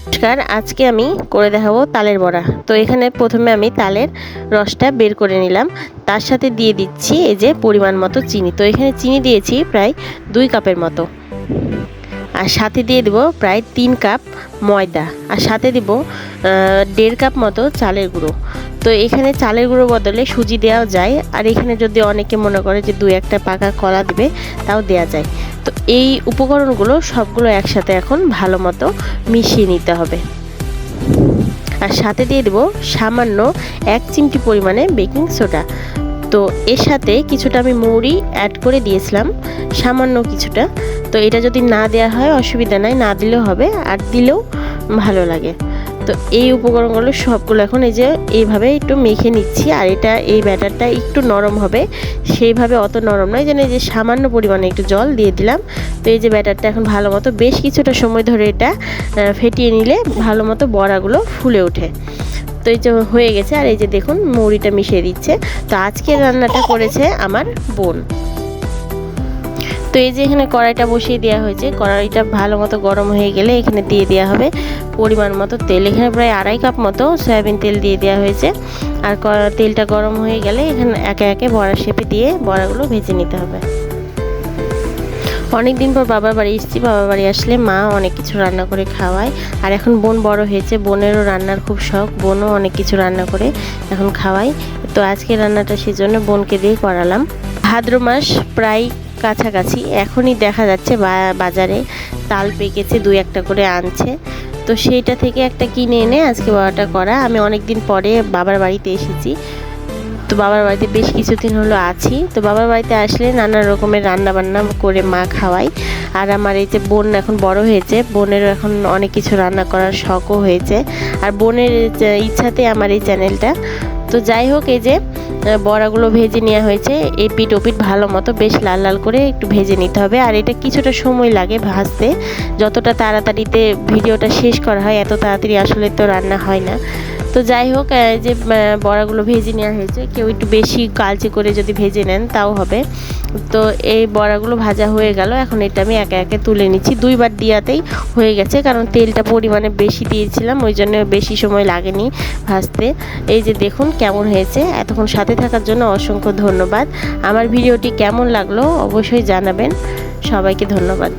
নমস্কার, আজকে আমি করে দেখাবো তালের বড়া। তো এখানে প্রথমে আমি তালের রসটা বের করে নিলাম, তার সাথে দিয়ে দিচ্ছি এই যে পরিমাণ মতো চিনি। তো এখানে চিনি দিয়েছি প্রায় 2 কাপের মতো, আর সাথে দিয়ে দেবো প্রায় 3 কাপ ময়দা, আর সাথে দেবো 1.5 কাপ মতো চালের গুঁড়ো। তো এখানে চালের গুঁড়ো বদলে সুজি দেওয়া যায়, আর এখানে যদি অনেকে মনে করে যে 2-1টা পাকা কলা দেবে তাও দেওয়া যায়। তো এই উপকরণগুলো সবগুলো একসাথে এখন ভালো মতো মিশিয়ে নিতে হবে। আর সাথে দিয়ে দেবো সামান্য 1 চিমটি পরিমাণে বেকিং সোডা। তো এর সাথে কিছুটা আমি মৌরি অ্যাড করে দিয়েছিলাম, সামান্য কিছুটা। তো এটা যদি না দেওয়া হয় অসুবিধা নাই, না দিলেও হবে, আর দিলেও ভালো লাগে। তো এই উপকরণগুলো সবগুলো এখন এই যে এইভাবে একটু মেখে নিচ্ছি। আর এটা এই ব্যাটারটা একটু নরম হবে, সেইভাবে অত নরম নয়, যেন এই যে সামান্য পরিমাণে একটু জল দিয়ে দিলাম। তো এই যে ব্যাটারটা এখন ভালো মতো বেশ কিছুটা সময় ধরে এটা ফেটিয়ে নিলে ভালো মতো বড়াগুলো ফুলে ওঠে। তো এই যে হয়ে গেছে, আর এই যে দেখুন মৌরিটা মিশিয়ে দিচ্ছে। তো আজকের রান্নাটা করেছে আমার বোন। তো এই যে এখানে কড়াইটা বসিয়ে দেওয়া হয়েছে, কড়াইটা ভালো মতো গরম হয়ে গেলে এখানে দিয়ে দেওয়া হবে পরিমাণ মতো তেল। এখানে প্রায় 2.5 কাপ মতো সয়াবিন তেল দিয়ে দেওয়া হয়েছে। আর তেলটা গরম হয়ে গেলে এখানে একে একে বড়া শেপে দিয়ে বড়াগুলো ভেজে নিতে হবে। অনেক দিন পর বাবার বাড়ি এসেছি, বাবার বাড়ি আসলে মা অনেক কিছু রান্না করে খাওয়ায়। আর এখন বোন বড় হয়েছে, বোনেরও রান্নার খুব শখ, বোনও অনেক কিছু রান্না করে এখন খাওয়াই। তো আজকে রান্নাটা সেজন্য বোনকে দিয়ে করালাম। ভাদ্র মাস প্রায় কাছাকাছি, এখনই দেখা যাচ্ছে বাজারে তাল পেকেছে, 2-1টা করে আনছে। তো সেইটা থেকে একটা কিনে এনে আজকে বড়াটা করা। আমি অনেক দিন পরে বাবার বাড়িতে এসেছি, তো বাবার বাড়িতে বেশ কিছুদিন হলো আছি। তো বাবার বাড়িতে আসলে নানা রকমের রান্না বান্না করে মা খাওয়াই। আর আমার এই যে বোন এখন বড় হয়েছে, বোনেরও এখন অনেক কিছু রান্না করার শখও হয়েছে, আর বোনের ইচ্ছাতে আমার এই চ্যানেলটা। তো যাই হোক, এই যে বড়াগুলো ভেজে নেওয়া হয়েছে, এই পিঠ ওপিঠ ভালো মতো বেশ লাল লাল করে একটু ভেজে নিতে হবে। আর এটা কিছুটা সময় লাগে ভাজতে, যতটা তাড়াতাড়িতে ভিডিওটা শেষ করা হয় এত তাড়াতাড়ি আসলে তো রান্না হয় না। তো যাই হোক, যে বড়াগুলো ভেজে নেওয়া হয়েছে, কেউ একটু বেশি কালচে করে যদি ভেজে নেন তাও হবে। তো এই বড়াগুলো ভাজা হয়ে গেল, এখন এটা আমি একে একে তুলে নিচ্ছি। 2বার দিয়াতেই হয়ে গেছে, কারণ তেলটা পরিমাণে বেশি দিয়েছিলাম, ওই জন্য বেশি সময় লাগেনি ভাজতে। এই যে দেখুন কেমন হয়েছে। এতক্ষণ সাথে থাকার জন্য অসংখ্য ধন্যবাদ। আমার ভিডিওটি কেমন লাগলো অবশ্যই জানাবেন। সবাইকে ধন্যবাদ।